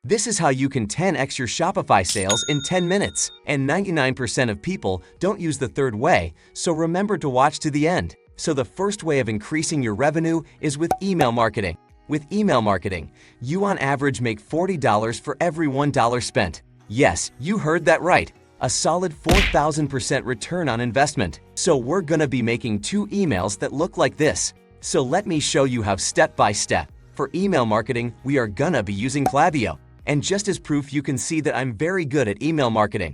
This is how you can 10x your Shopify sales in 10 minutes. And 99% of people don't use the third way, so remember to watch to the end. So the first way of increasing your revenue is with email marketing. With email marketing, you on average make $40 for every $1 spent. Yes, you heard that right. A solid 4,000% return on investment. So we're gonna be making 2 emails that look like this. So let me show you how step by step. For email marketing, we are gonna be using Klaviyo. And just as proof, you can see that I'm very good at email marketing.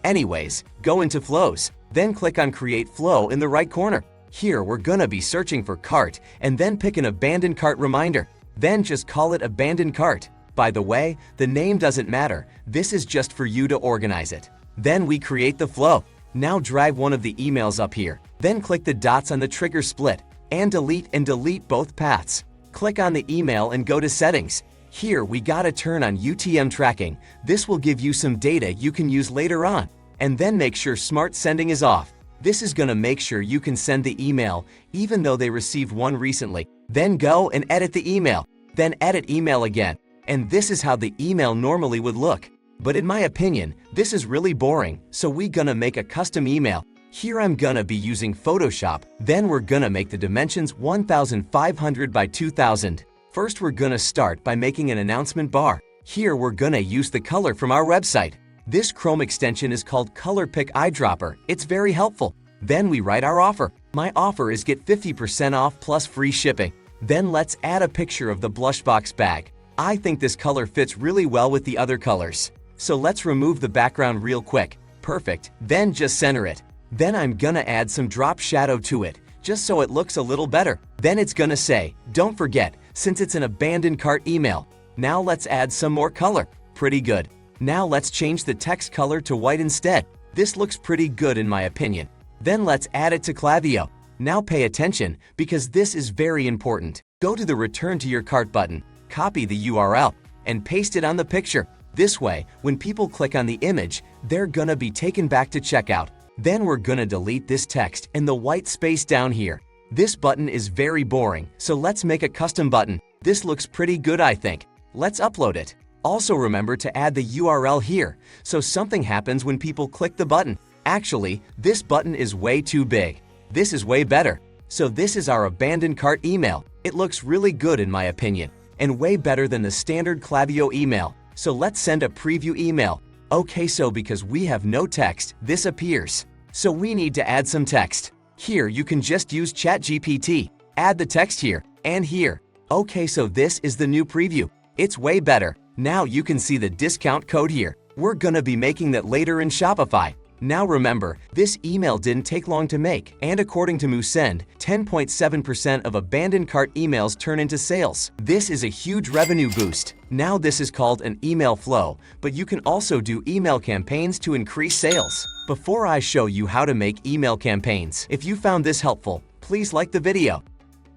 Anyways, go into flows, then click on create flow in the right corner. Here we're gonna be searching for cart and then pick an abandoned cart reminder. Then just call it abandoned cart. By the way, the name doesn't matter. This is just for you to organize it. Then we create the flow. Now drag one of the emails up here. Then click the dots on the trigger split and delete both paths. Click on the email and go to settings. Here we gotta turn on UTM tracking. This will give you some data you can use later on. And then make sure smart sending is off. This is gonna make sure you can send the email even though they received one recently. Then go and edit the email. Then edit email again. And this is how the email normally would look. But in my opinion, this is really boring, so we gonna make a custom email. Here I'm gonna be using Photoshop. Then we're gonna make the dimensions 1500 by 2000. First we're gonna start by making an announcement bar. Here we're gonna use the color from our website. This Chrome extension is called Color Pick Eyedropper. It's very helpful. Then we write our offer. My offer is get 50% off plus free shipping. Then let's add a picture of the Blushbox bag. I think this color fits really well with the other colors. So let's remove the background real quick. Perfect. Then just center it. Then I'm gonna add some drop shadow to it, just so it looks a little better. Then it's gonna say, don't forget, since it's an abandoned cart email. Now let's add some more color. Pretty good. Now let's change the text color to white instead. This looks pretty good in my opinion. Then let's add it to Klaviyo. Now pay attention, because this is very important. Go to the return to your cart button. Copy the URL and paste it on the picture. This way, when people click on the image, they're gonna be taken back to checkout. Then we're gonna delete this text and the white space down here. This button is very boring, so let's make a custom button. This looks pretty good, I think. Let's upload it. Also remember to add the URL here, so something happens when people click the button. Actually, this button is way too big. This is way better. So this is our abandoned cart email. It looks really good in my opinion, and way better than the standard Klaviyo email. So let's send a preview email. Okay, so because we have no text, this appears. So we need to add some text. Here you can just use ChatGPT. Add the text here and here. Okay, so this is the new preview. It's way better. Now you can see the discount code here. We're gonna be making that later in Shopify. Now remember, this email didn't take long to make, and according to Musend, 10.7% of abandoned cart emails turn into sales. This is a huge revenue boost. Now this is called an email flow, but you can also do email campaigns to increase sales. Before I show you how to make email campaigns, if you found this helpful, please like the video.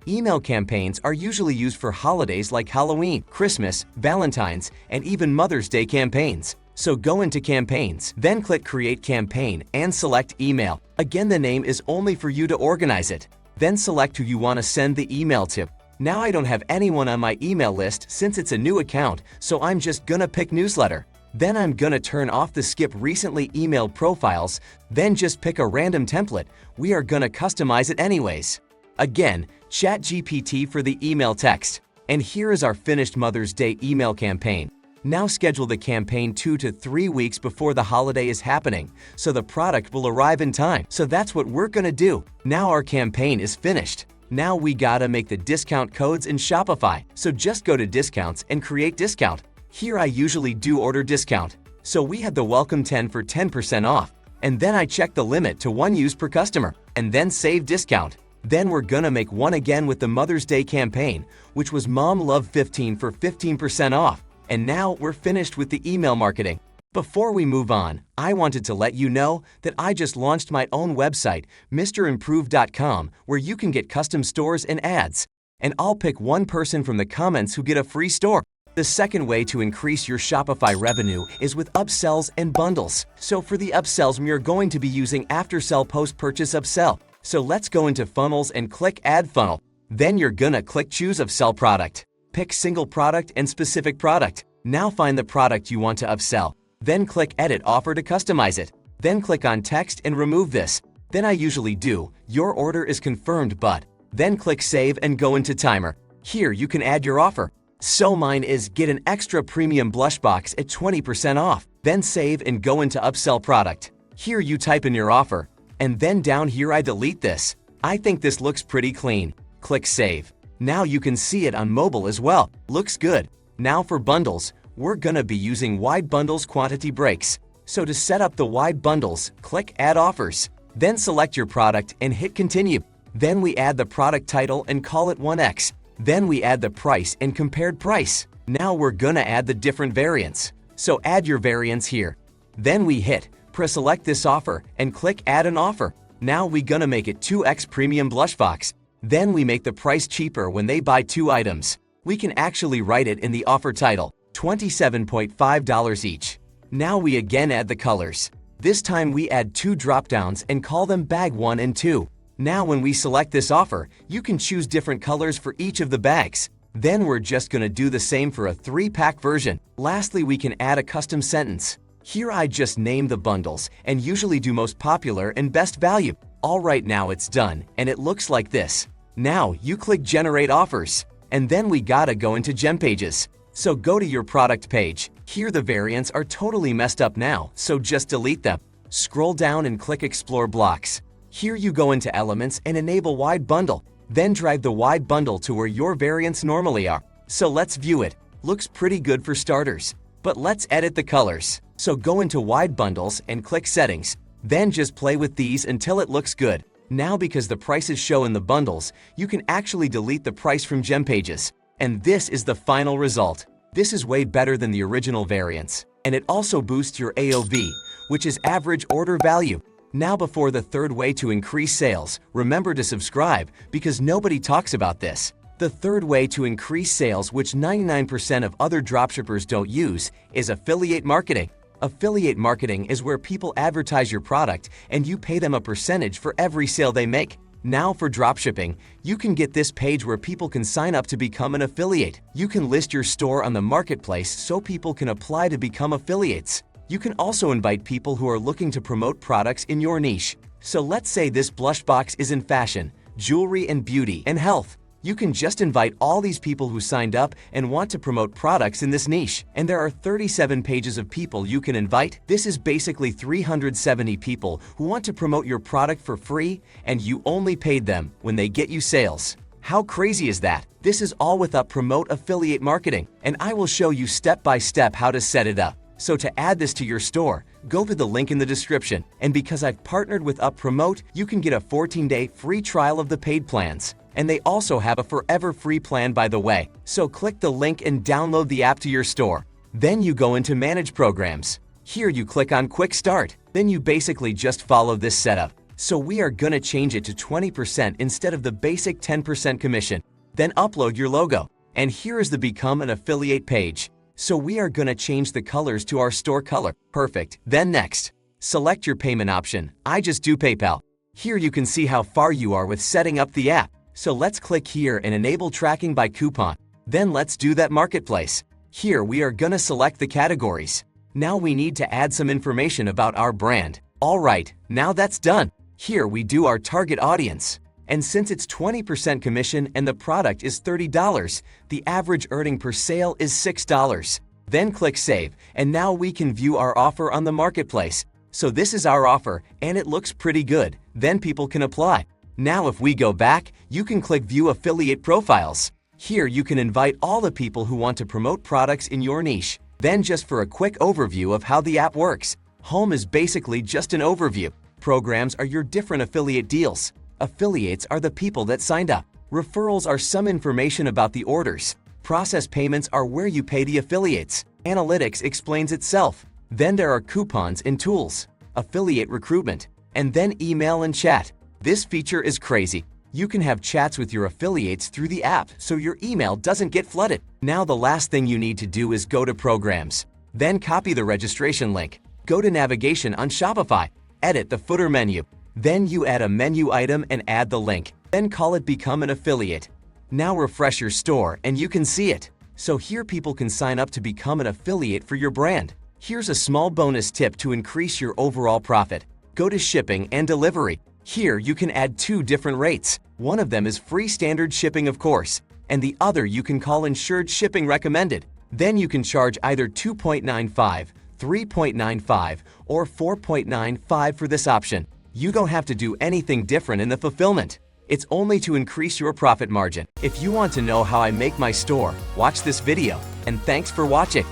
Email campaigns are usually used for holidays like Halloween, Christmas, Valentine's, and even Mother's Day campaigns. So go into campaigns, then click create campaign and select email. Again, the name is only for you to organize it. Then select who you want to send the email to. Now I don't have anyone on my email list since it's a new account, so I'm just gonna pick newsletter. Then I'm gonna turn off the skip recently emailed profiles, then just pick a random template. We are gonna customize it anyways. Again, ChatGPT for the email text. And here is our finished Mother's Day email campaign. Now schedule the campaign 2 to 3 weeks before the holiday is happening, so the product will arrive in time. So that's what we're gonna do. Now our campaign is finished. Now we gotta make the discount codes in Shopify. So just go to discounts and create discount. Here I usually do order discount. So we had the welcome 10 for 10% off. And then I check the limit to 1 use per customer, and then save discount. Then we're gonna make one again with the Mother's Day campaign, which was Mom Love 15 for 15% off. And now we're finished with the email marketing. Before we move on, I wanted to let you know that I just launched my own website, MrImprove.com, where you can get custom stores and ads. And I'll pick one person from the comments who get a free store. The second way to increase your Shopify revenue is with upsells and bundles. So for the upsells, we are going to be using Aftersell post-purchase upsell. So let's go into funnels and click Add Funnel. Then you're gonna click Choose Upsell Product. Pick single product and specific product. Now find the product you want to upsell. Then click Edit Offer to customize it. Then click on Text and remove this. Then I usually do, your order is confirmed but. Then click Save and go into Timer. Here you can add your offer. So mine is get an extra premium blush box at 20% off. Then save and go into Upsell product. Here you type in your offer. And then down here I delete this. I think this looks pretty clean. Click Save. Now you can see it on mobile as well. Looks good. Now for bundles, we're gonna be using WideBundles quantity breaks. So to set up the WideBundles, click Add Offers. Then select your product and hit Continue. Then we add the product title and call it 1x. Then we add the price and compared price. Now we're gonna add the different variants. So add your variants here. Then we hit pre-select this offer and click Add an Offer. Now we gonna make it 2x premium blush box. Then we make the price cheaper when they buy 2 items. We can actually write it in the offer title, $27.5 each. Now we again add the colors. This time we add 2 drop-downs and call them bag 1 and 2. Now when we select this offer, you can choose different colors for each of the bags. Then we're just gonna do the same for a 3-pack version. Lastly, we can add a custom sentence. Here I just name the bundles and usually do most popular and best value. All right, now it's done and it looks like this. Now you click Generate Offers and then we gotta go into Gempages. So go to your product page. Here the variants are totally messed up now, so just delete them. Scroll down and click Explore Blocks. Here you go into Elements and enable Wide Bundle. Then drag the Wide Bundle to where your variants normally are. So let's view it. Looks pretty good for starters. But let's edit the colors. So go into WideBundles and click Settings. Then just play with these until it looks good. Now because the prices show in the bundles, you can actually delete the price from Gempages. And this is the final result. This is way better than the original variants. And it also boosts your AOV, which is average order value. Now before the third way to increase sales, remember to subscribe because nobody talks about this. The third way to increase sales, which 99% of other dropshippers don't use, is affiliate marketing. Affiliate marketing is where people advertise your product and you pay them a percentage for every sale they make. Now for dropshipping, you can get this page where people can sign up to become an affiliate. You can list your store on the marketplace so people can apply to become affiliates. You can also invite people who are looking to promote products in your niche. So let's say this blush box is in fashion, jewelry and beauty and health. You can just invite all these people who signed up and want to promote products in this niche. And there are 37 pages of people you can invite. This is basically 370 people who want to promote your product for free and you only paid them when they get you sales. How crazy is that? This is all with Promote Affiliate Marketing, and I will show you step by step how to set it up. So to add this to your store, go to the link in the description. And because I've partnered with Promote, you can get a 14-day free trial of the paid plans. And they also have a forever free plan, by the way. So click the link and download the app to your store. Then you go into Manage Programs. Here you click on Quick Start. Then you basically just follow this setup. So we are gonna change it to 20% instead of the basic 10% commission. Then upload your logo. And here is the Become an Affiliate page. So we are gonna change the colors to our store color. Perfect. Then next, select your payment option. I just do PayPal. Here you can see how far you are with setting up the app. So let's click here and enable tracking by coupon. Then let's do that marketplace. Here we are gonna select the categories. Now we need to add some information about our brand. All right, now that's done. Here we do our target audience. And since it's 20% commission and the product is $30, the average earning per sale is $6. Then click Save, and now we can view our offer on the marketplace. So this is our offer, and it looks pretty good. Then people can apply. Now if we go back, you can click View Affiliate Profiles. Here you can invite all the people who want to promote products in your niche. Then just for a quick overview of how the app works. Home is basically just an overview. Programs are your different affiliate deals. Affiliates are the people that signed up. Referrals are some information about the orders. Process payments are where you pay the affiliates. Analytics explains itself. Then there are coupons and tools. Affiliate recruitment. And then email and chat. This feature is crazy. You can have chats with your affiliates through the app so your email doesn't get flooded. Now the last thing you need to do is go to Programs. Then copy the registration link. Go to Navigation on Shopify. Edit the footer menu. Then you add a menu item and add the link. Then call it Become an Affiliate. Now refresh your store and you can see it. So here people can sign up to become an affiliate for your brand. Here's a small bonus tip to increase your overall profit. Go to shipping and delivery. Here you can add 2 different rates. One of them is free standard shipping, of course, and the other you can call insured shipping recommended. Then you can charge either 2.95, 3.95, or 4.95 for this option. You don't have to do anything different in the fulfillment. It's only to increase your profit margin. If you want to know how I make my store, watch this video, and thanks for watching.